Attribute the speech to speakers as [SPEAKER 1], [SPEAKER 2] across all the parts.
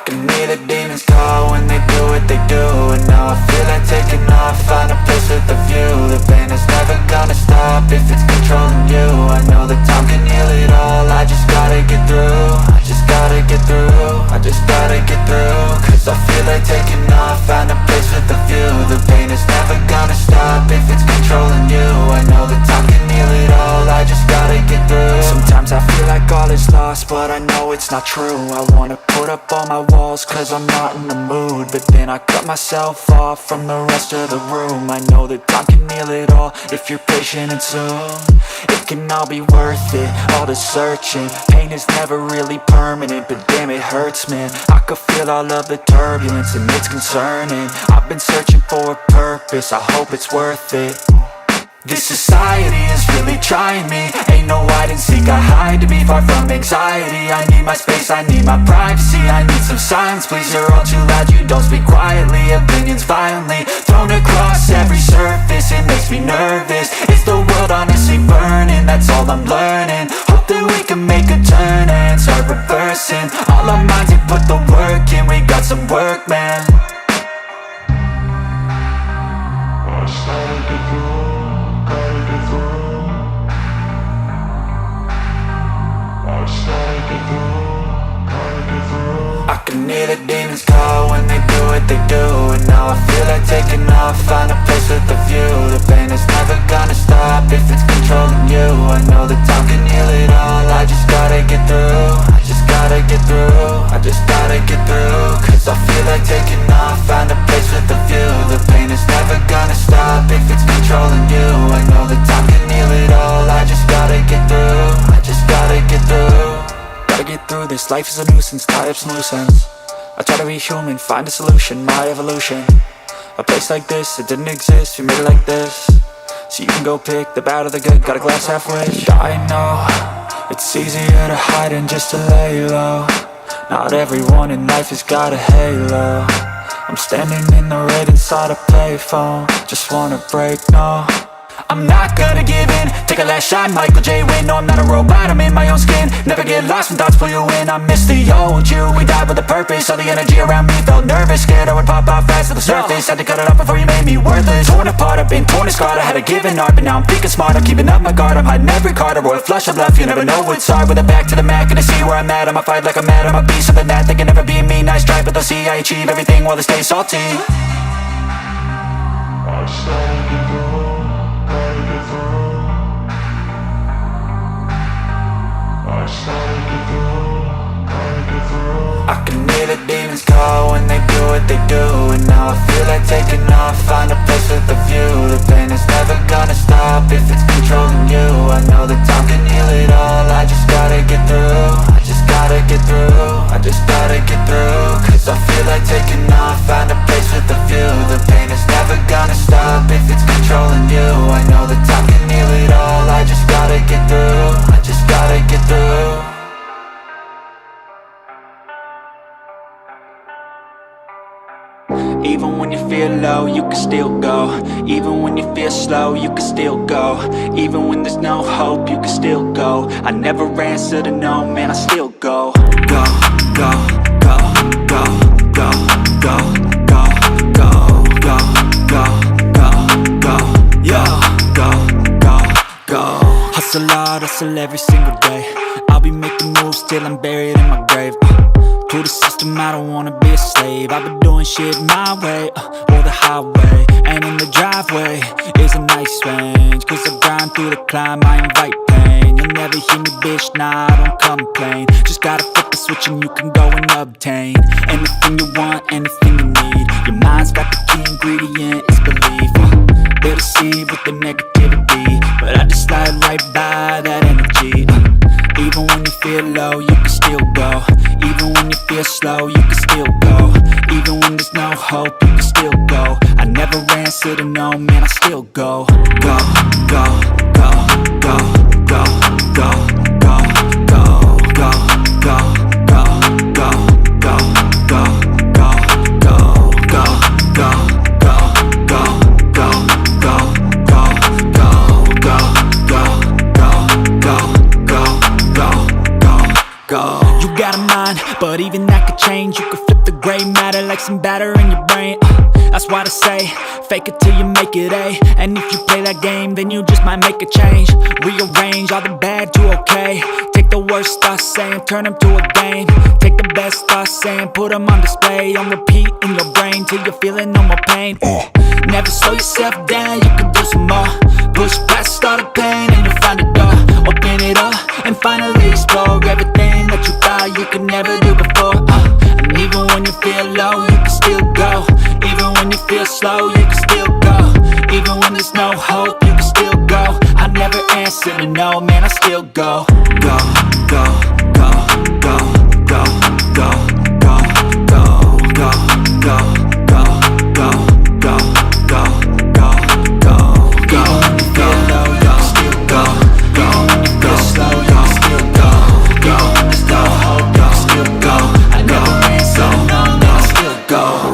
[SPEAKER 1] can hear the demons call when they do what they do. And now I feel like taking off, find a place with a view. The pain is never gonna stop if it's controlling you. I know that time can heal it all, I just gotta get through. I just gotta get through, I just gotta get through. Cause I feel like taking off, find a place with a view. The pain is never gonna stop if it's controlling you. I know that time can heal it all, I just gotta get through. Sometimes I feel like all is lost, but I know it's not true. I wanna put up all my walls cause I'm not in the mood, but then I cut myself off from the rest of the room. I know that time can heal it all if you're patient and soon it can all be worth it, all the searching. Pain is never really permanent, but damn it hurts, man. I could feel all of the turbulence and it's concerning. I've been searching for a purpose, I hope it's worth it. This society is really trying me. Ain't no hide and seek, I hide to be far from anxiety. I need my space, I need my privacy. I need some silence, please, you're all too loud. You don't speak quietly, opinions violently thrown across every surface. It makes me nervous, is the world honestly burning? That's all I'm learning. Hope that we can make a turn and start reversing all our minds and put the work in. We got some work, man. I can hear the demons call when they do what they do. And now I feel like taking off, find a place with a view. The pain is never gonna stop if it's controlling you. I know that time can heal it all, I just gotta get through. I just gotta get through, I just gotta get through. Cause I feel like taking off, find a place with a view. The pain is never gonna stop if it's controlling you. I know that time can heal it all, I just gotta get through. I just gotta get through. Gotta get through this, life is a nuisance, tie up some loose ends. I try to be human, find a solution, my evolution. A place like this, it didn't exist, we made it like this. So you can go pick the bad or the good, got a glass half wish. I know, it's easier to hide than just to lay low. Not everyone in life has got a halo. I'm standing in the red inside a payphone, just wanna break, no. I'm not gonna give in, take a last shot, Michael J. Win. No, I'm not a robot, I'm in my own skin. Never get lost when thoughts pull you in. I miss the old you, we died with a purpose. All the energy around me felt nervous, scared I would pop out fast to the surface. Had to cut it off before you made me worthless. Torn apart, I've been torn and scarred. I had a given art, but now I'm thinking smart. I'm keeping up my guard, I'm hiding every card. A royal flush of love, you never know what's hard. With a back to the mat, gonna see where I'm at. I'ma fight like I'm mad, I'ma be something that they can never be me. Nice try, but they'll see I achieve everything while they stay salty. I can hear the demons call when they do what they do. And now I feel like taking off, find a place with a view. The pain is never gonna stop if it's controlling you. I know that time can heal it all, I just gotta get through. I just gotta get through, I just gotta get through. Cause I feel like taking off, find a place with a view. The pain is never gonna stop if it's controlling you. I know that time can heal it all, I just gotta get through. I just gotta get through. Even when you feel low, you can still go. Even when you feel slow, you can still go. Even when there's no hope, you can still go. I never answer to no, man, I still go. Go, go, go, go, go, go, go, go, go, go, go, go, yo, go, go, go. Hustle hard, hustle every single day. I'll be making moves till I'm buried in my grave. To the system, I don't wanna be a slave. I've been doing shit my way, or the highway. And in the driveway is a nice range. Cause I grind through the climb, I invite pain. You'll never hear me, bitch, nah, I don't complain. Just gotta flip the switch and you can go and obtain anything you want, anything you need. Your mind's got the key ingredient, it's belief. They'll deceive with the negativity, but I just slide right by that energy. Even when you feel low, you can still go. Even when you feel slow, you can still go. Even when there's no hope, you can still go. I never answer to no, man, I still go. Go, go, go, go, go, go, go, go, go, go, go, go, go, go, go, go, go, go. Go. You got a mind, but even that could change. You could flip
[SPEAKER 2] mix and batter in your brain. That's why I say, fake it till you make it A. And if you play that game, then you just might make a change. Rearrange all the bad to okay. Take the worst thoughts saying, turn them to a game. Take the best thoughts saying, put them on display. On repeat in your brain till you're feeling no more pain. Never slow yourself down, you can do some more. Push past all the pain and you'll find a door. Open it up and finally explore everything that you thought you could never do before. And even when you feel low, you can still go. Even when you feel slow, you can still go. Even when there's no hope, you can still go. I never answer to no, man, I still go. Go, go, go, go, go, go, go, go, go, go, go, go, go, go, go, go, go. Even when you feel low, you can still go. Even when you feel slow, you can still go. Even when there's no hope, you can still go. I never answer to no, man, I still go.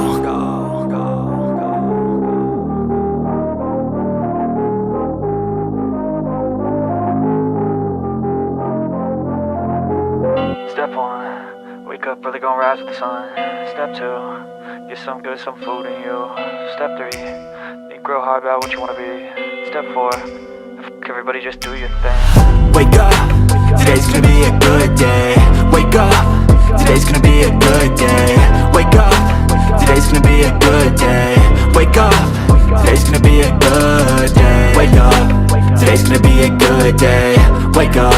[SPEAKER 3] Step 1, wake up early, gonna rise with the sun. Step 2, get some good, some food in you. Step 3, think real hard about what you wanna be. Step 4, fuck everybody, just do your thing.
[SPEAKER 1] Wake up, today's gonna be a good day. Wake up, today's gonna be a good day. Wake up, today's gonna be a good day. Wake up, today's gonna be a good day. Wake up, today's gonna be a good day. Wake up,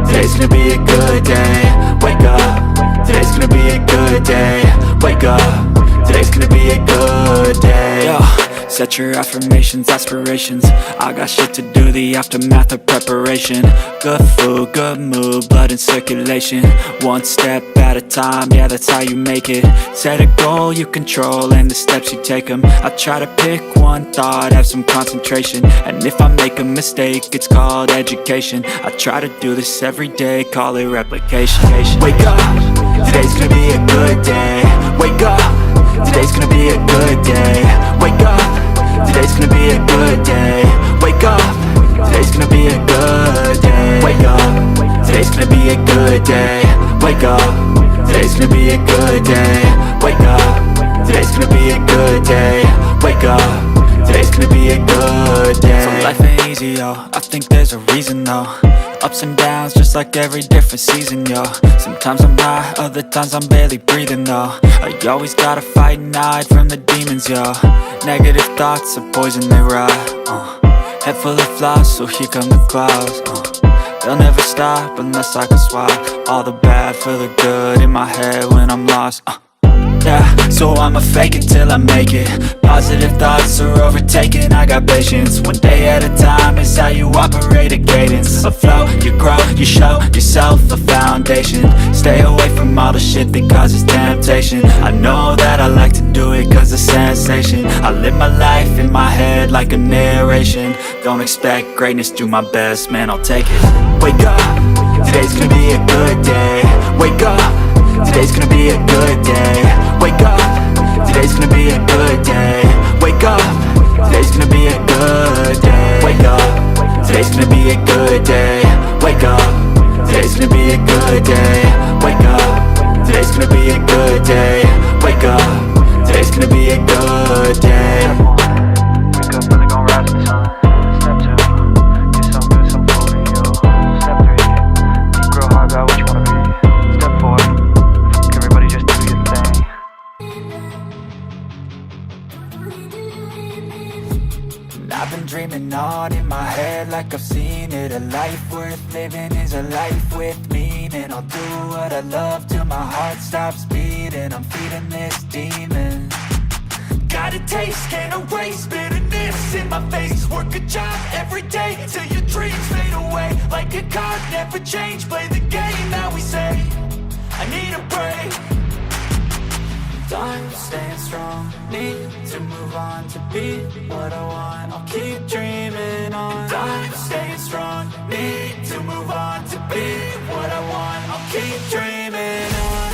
[SPEAKER 1] today's gonna be a good day. Wake up, today's gonna be a good day. Wake up, today's gonna be a good day.
[SPEAKER 2] Yo, set your affirmations, aspirations. I got shit to do, the aftermath of preparation. Good food, good mood, blood in circulation. One step at a time, yeah, that's how you make it. Set a goal you control and the steps you take them. I try to pick one thought, have some concentration. And if I make a mistake, it's called education. I try to do this every day, call it replication.
[SPEAKER 1] Wake up, today's gonna be a good day. Wake up, today's gonna be a good day. Wake up, today's gonna be a good day. Wake up, today's gonna be a good day. Wake up, today's gonna be a good day. Wake up, today's gonna be a good day. Wake up, today's gonna be a good day. Wake up, today's gonna be a good day.
[SPEAKER 2] So life ain't easy, yo, I think there's a reason though. Ups and downs, just like every different season, yo. Sometimes I'm high, other times I'm barely breathing, though. I always gotta fight and hide from the demons, yo. Negative thoughts are poison, they rot. Head full of flies, so here come the clouds. They'll never stop unless I can swap all the bad for the good in my head when I'm lost. Yeah, so I'ma fake it till I make it. Positive thoughts are overtaken, I got patience. One day at a time is how you operate a cadence. A flow, you grow, you show yourself a foundation. Stay away from all the shit that causes temptation. I know that I like to do it cause it's sensation. I live my life in my head like a narration. Don't expect greatness, do my best, man, I'll take it.
[SPEAKER 1] Wake up, today's gonna be a good day. Wake up, today's gonna be a good day. Wake up, today's gonna be a good day. Wake up, today's gonna be a good day. Wake up, today's gonna be a good day. Wake up, today's gonna be a good day. Wake up, today's gonna be a good day. Wake up, today's gonna be a good day.
[SPEAKER 3] Wake up early, gonna rise with the sun. Step 2, get some good, some food in you. Step 3, think real hard about what you wanna be. Step 4, fuck everybody, just do your thing.
[SPEAKER 2] I've been dreaming on in my head like I've seen it. A life worth living is a life with meaning. I'll do what I love till my heart stops beating. I'm feeding this demon. Got a taste, can't erase bitterness in my face. Work a job every day till your dreams fade away. Like a card, never change, play the game that we say. I need a break. I'm staying strong, need to move on to be what I want. I'll keep dreaming on. I'm staying strong, need to move on to be what I want. I'll keep dreaming on.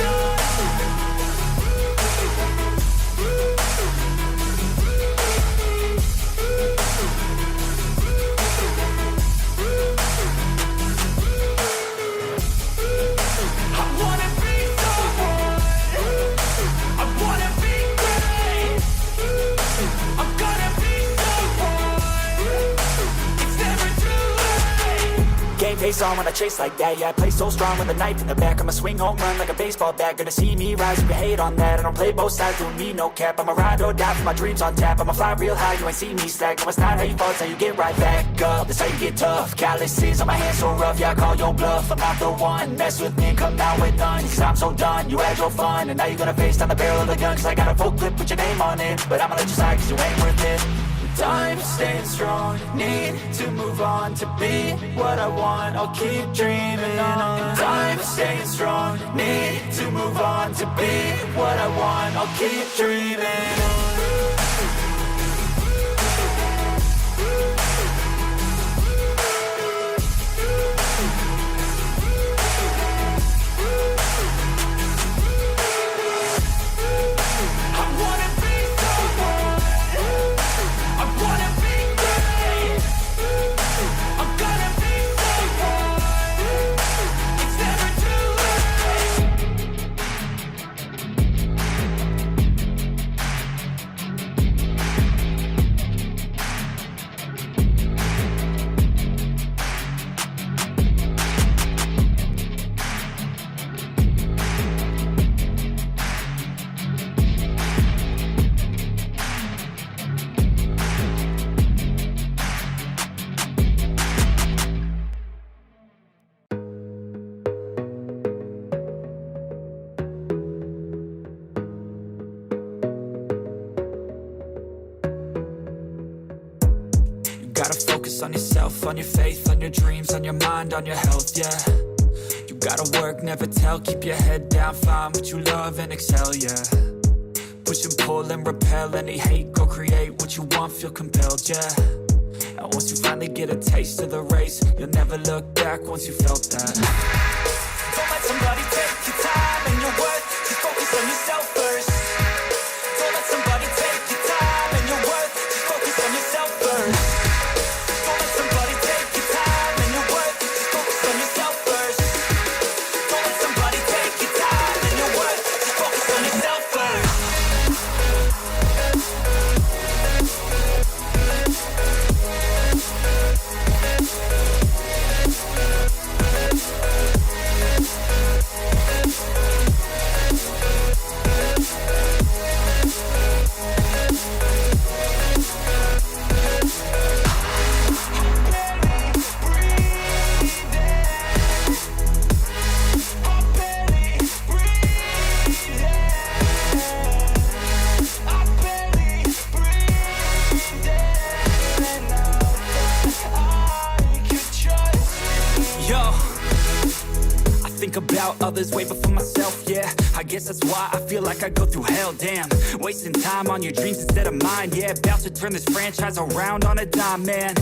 [SPEAKER 2] I wanna be someone. I wanna be pace on when I chase like that. Yeah, I play so strong with a knife in the back. I'ma swing home run like a baseball bat. Gonna see me rise, you can hate on that. I don't play both sides, doing me no cap. I'ma ride or die for my dreams on tap. I'ma fly real high, you ain't see me slack. No, it's not how you fall, it's how you get right back up. That's how you get tough. Calluses on my hands so rough, yeah, I call your bluff. I'm not the one, mess with me, come out with none. Cause I'm so done, you had your fun. And now you're gonna face down the barrel of the gun. Cause I got a full clip, put your name on it. But I'ma let you slide cause you ain't worth it. Time staying strong, need to move on to be what I want, I'll keep dreaming on. Time staying strong, need to move on to be what I want, I'll keep dreaming on. Gotta focus on yourself, on your faith, on your dreams, on your mind, on your health, yeah. You gotta work, never tell, keep your head down, find what you love and excel, yeah. Push and pull and repel any hate, go create what you want, feel compelled, yeah. And once you finally get a taste of the race, you'll never look back once you felt that. Don't let somebody take your time and your worth, just focus on yourself first. Don't let somebody take your time and your worth, just focus on yourself first. About others way before myself, yeah. I guess that's why I feel like I go through hell, damn. Wasting time on your dreams instead of mine, yeah. About to turn this franchise around on a dime, man.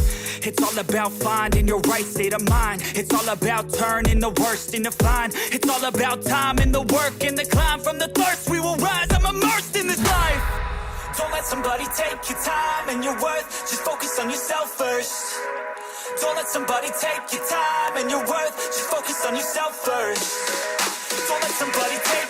[SPEAKER 2] It's all about finding your right state of mind. It's all about turning the worst into fine. It's all about time and the work and the climb. From the thirst we will rise, I'm immersed in this life. Don't let somebody take your time and your worth, just focus on yourself first. Don't let somebody take your time and your worth, just focus on yourself first. Don't let somebody take